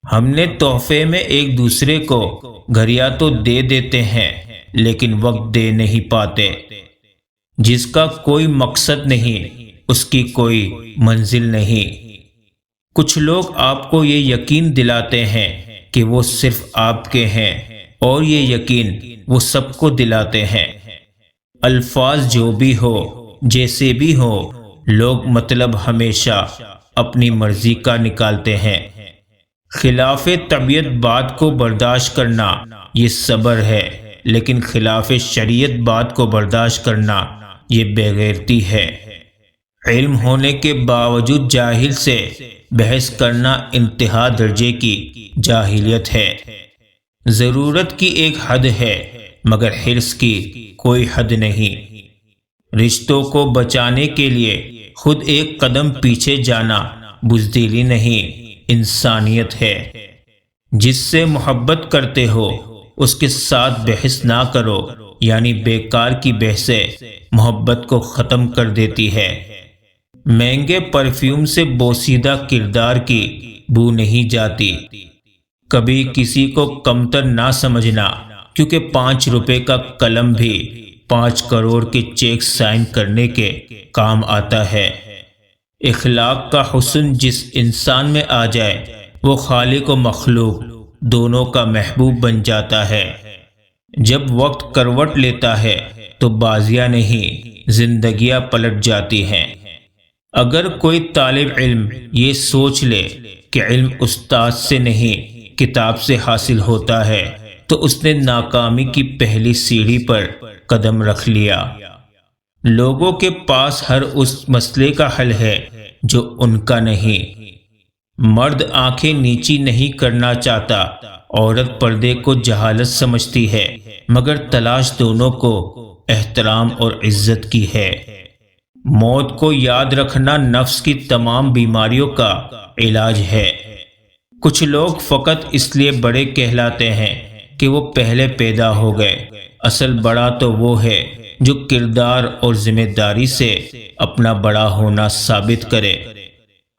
ہم نے تحفے میں ایک دوسرے کو گھڑیاں تو دے دیتے ہیں لیکن وقت دے نہیں پاتے۔ جس کا کوئی مقصد نہیں اس کی کوئی منزل نہیں۔ کچھ لوگ آپ کو یہ یقین دلاتے ہیں کہ وہ صرف آپ کے ہیں، اور یہ یقین وہ سب کو دلاتے ہیں۔ الفاظ جو بھی ہو، جیسے بھی ہو، لوگ مطلب ہمیشہ اپنی مرضی کا نکالتے ہیں۔ خلاف طبیعت بات کو برداشت کرنا یہ صبر ہے، لیکن خلاف شریعت بات کو برداشت کرنا یہ بے غیرتی ہے۔ علم ہونے کے باوجود جاہل سے بحث کرنا انتہا درجے کی جاہلیت ہے۔ ضرورت کی ایک حد ہے مگر حرص کی کوئی حد نہیں۔ رشتوں کو بچانے کے لیے خود ایک قدم پیچھے جانا بزدلی نہیں، انسانیت ہے۔ جس سے محبت کرتے ہو اس کے ساتھ بحث نہ کرو، یعنی بیکار کی بحثیں محبت کو ختم کر دیتی ہے۔ مہنگے پرفیوم سے بوسیدہ کردار کی بو نہیں جاتی۔ کبھی کسی کو کمتر نہ سمجھنا، کیونکہ 5 روپے کا قلم بھی 5 کروڑ کے چیک سائن کرنے کے کام آتا ہے۔ اخلاق کا حسن جس انسان میں آ جائے وہ خالق و مخلوق دونوں کا محبوب بن جاتا ہے۔ جب وقت کروٹ لیتا ہے تو بازیاں نہیں زندگیاں پلٹ جاتی ہیں۔ اگر کوئی طالب علم یہ سوچ لے کہ علم استاد سے نہیں کتاب سے حاصل ہوتا ہے تو اس نے ناکامی کی پہلی سیڑھی پر قدم رکھ لیا۔ لوگوں کے پاس ہر اس مسئلے کا حل ہے جو ان کا نہیں۔ مرد آنکھیں نیچی نہیں کرنا چاہتا، عورت پردے کو جہالت سمجھتی ہے، مگر تلاش دونوں کو احترام اور عزت کی ہے۔ موت کو یاد رکھنا نفس کی تمام بیماریوں کا علاج ہے۔ کچھ لوگ فقط اس لیے بڑے کہلاتے ہیں کہ وہ پہلے پیدا ہو گئے، اصل بڑا تو وہ ہے جو کردار اور ذمہ داری سے اپنا بڑا ہونا ثابت کرے۔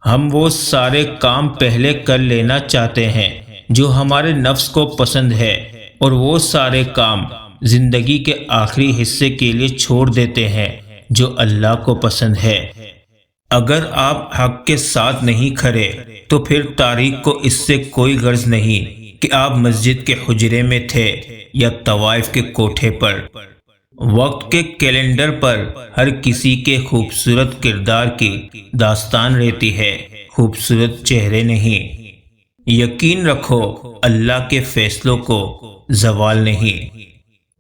ہم وہ سارے کام پہلے کر لینا چاہتے ہیں جو ہمارے نفس کو پسند ہے، اور وہ سارے کام زندگی کے آخری حصے کے لیے چھوڑ دیتے ہیں جو اللہ کو پسند ہے۔ اگر آپ حق کے ساتھ نہیں کھڑے تو پھر تاریخ کو اس سے کوئی غرض نہیں کہ آپ مسجد کے حجرے میں تھے یا طوائف کے کوٹھے پر۔ وقت کے کیلنڈر پر ہر کسی کے خوبصورت کردار کی داستان رہتی ہے، خوبصورت چہرے نہیں۔ یقین رکھو اللہ کے فیصلوں کو زوال نہیں۔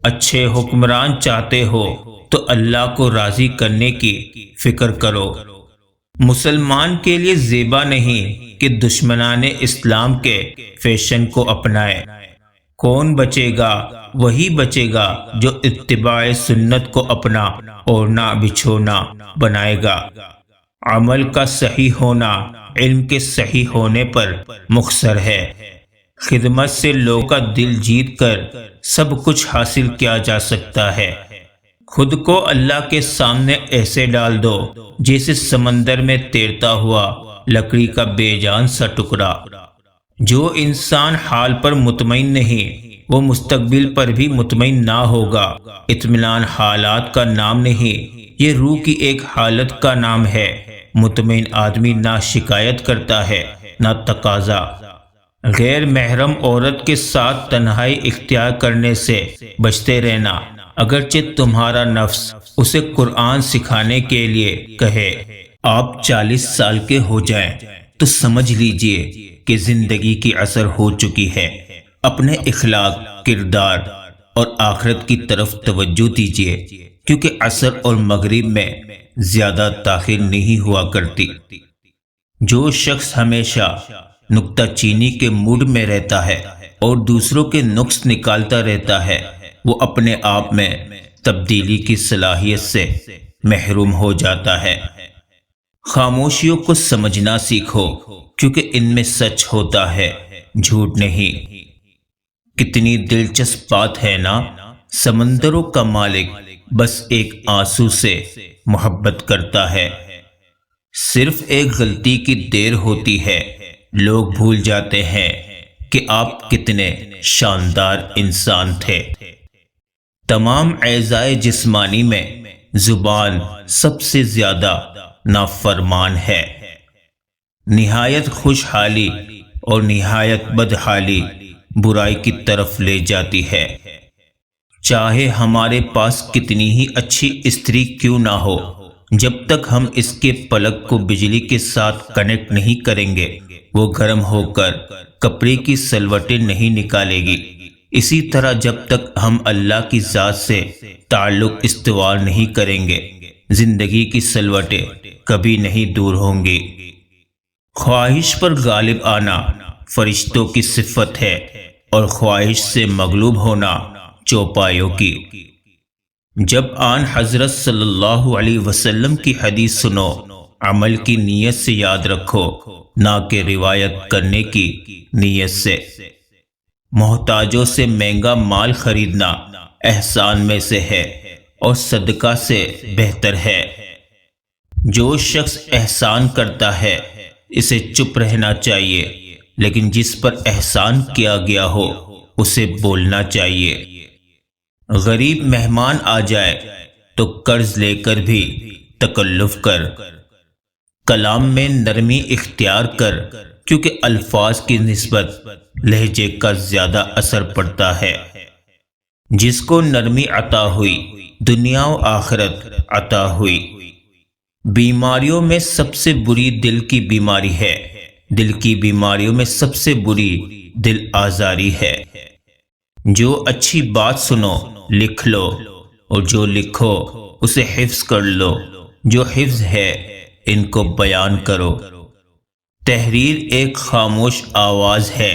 اچھے حکمران چاہتے ہو تو اللہ کو راضی کرنے کی فکر کرو۔ مسلمان کے لیے زیبا نہیں کہ دشمنان اسلام کے فیشن کو اپنائے۔ کون بچے گا؟ وہی بچے گا جو اتباع سنت کو اپنا اوڑھنا بچھونا بنائے گا۔ عمل کا صحیح ہونا علم کے صحیح ہونے پر مختصر ہے۔ خدمت سے لوگوں کا دل جیت کر سب کچھ حاصل کیا جا سکتا ہے۔ خود کو اللہ کے سامنے ایسے ڈال دو جیسے سمندر میں تیرتا ہوا لکڑی کا بے جان سا ٹکڑا۔ جو انسان حال پر مطمئن نہیں وہ مستقبل پر بھی مطمئن نہ ہوگا۔ اطمینان حالات کا نام نہیں، یہ روح کی ایک حالت کا نام ہے۔ مطمئن آدمی نہ شکایت کرتا ہے نہ تقاضا۔ غیر محرم عورت کے ساتھ تنہائی اختیار کرنے سے بچتے رہنا، اگرچہ تمہارا نفس اسے قرآن سکھانے کے لیے کہے۔ آپ 40 سال کے ہو جائیں تو سمجھ لیجئے کہ زندگی کی عصر ہو چکی ہے۔ اپنے اخلاق، کردار اور آخرت کی طرف توجہ دیجئے، کیونکہ عصر اور مغرب میں زیادہ تاخیر نہیں ہوا کرتی۔ جو شخص ہمیشہ نکتہ چینی کے موڈ میں رہتا ہے اور دوسروں کے نقص نکالتا رہتا ہے، وہ اپنے آپ میں تبدیلی کی صلاحیت سے محروم ہو جاتا ہے۔ خاموشیوں کو سمجھنا سیکھو، کیونکہ ان میں سچ ہوتا ہے، جھوٹ نہیں۔ کتنی دلچسپ بات ہے نا، سمندروں کا مالک بس ایک آنسو سے محبت کرتا ہے۔ صرف ایک غلطی کی دیر ہوتی ہے، لوگ بھول جاتے ہیں کہ آپ کتنے شاندار انسان تھے۔ تمام اعضائے جسمانی میں زبان سب سے زیادہ نافرمان ہے۔ نہایت خوشحالی اور نہایت بدحالی برائی کی طرف لے جاتی ہے۔ چاہے ہمارے پاس کتنی ہی اچھی استری کیوں نہ ہو، جب تک ہم اس کے پلک کو بجلی کے ساتھ کنیکٹ نہیں کریں گے، وہ گرم ہو کر کپڑے کی سلوٹیں نہیں نکالے گی۔ اسی طرح جب تک ہم اللہ کی ذات سے تعلق استوار نہیں کریں گے، زندگی کی سلوٹیں کبھی نہیں دور ہوں گی۔ خواہش پر غالب آنا فرشتوں کی صفت ہے، اور خواہش سے مغلوب ہونا چوپایوں کی۔ جب آن حضرت صلی اللہ علیہ وسلم کی حدیث سنو، عمل کی نیت سے یاد رکھو، نہ کہ روایت کرنے کی نیت سے۔ محتاجوں سے مہنگا مال خریدنا احسان میں سے ہے اور صدقہ سے بہتر ہے۔ جو شخص احسان کرتا ہے اسے چپ رہنا چاہیے، لیکن جس پر احسان کیا گیا ہو اسے بولنا چاہیے۔ غریب مہمان آ جائے تو قرض لے کر بھی تکلف کر۔ کلام میں نرمی اختیار کر، کیونکہ الفاظ کی نسبت لہجے کا زیادہ اثر پڑتا ہے۔ جس کو نرمی عطا ہوئی، دنیا و آخرت عطا ہوئی۔ بیماریوں میں سب سے بری دل کی بیماری ہے، دل کی بیماریوں میں سب سے بری دل آزاری ہے۔ جو اچھی بات سنو لکھ لو، اور جو لکھو اسے حفظ کر لو، جو حفظ ہے ان کو بیان کرو۔ تحریر ایک خاموش آواز ہے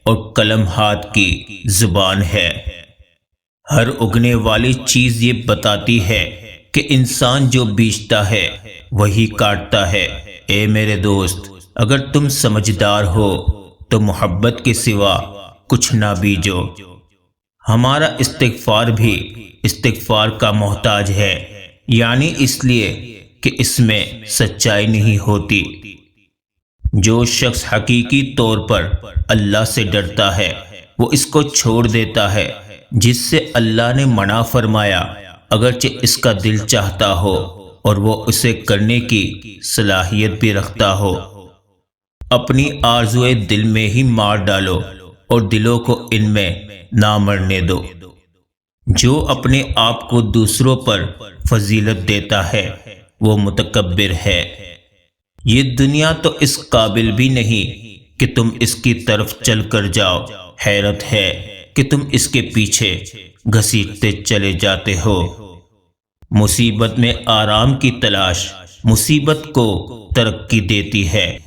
اور قلم ہاتھ کی زبان ہے۔ ہر اگنے والی چیز یہ بتاتی ہے کہ انسان جو بیچتا ہے وہی کاٹتا ہے۔ اے میرے دوست، اگر تم سمجھدار ہو تو محبت کے سوا کچھ نہ بیجو۔ ہمارا استغفار بھی استغفار کا محتاج ہے، یعنی اس لیے کہ اس میں سچائی نہیں ہوتی۔ جو شخص حقیقی طور پر اللہ سے ڈرتا ہے وہ اس کو چھوڑ دیتا ہے جس سے اللہ نے منع فرمایا، اگرچہ اس کا دل چاہتا ہو اور وہ اسے کرنے کی صلاحیت بھی رکھتا ہو۔ اپنی آرزوئے دل میں ہی مار ڈالو اور دلوں کو ان میں نہ مرنے دو۔ جو اپنے آپ کو دوسروں پر فضیلت دیتا ہے وہ متکبر ہے۔ یہ دنیا تو اس قابل بھی نہیں کہ تم اس کی طرف چل کر جاؤ۔ حیرت ہے کہ تم اس کے پیچھے گھسیٹتے چلے جاتے ہو۔ مصیبت میں آرام کی تلاش مصیبت کو ترقی دیتی ہے۔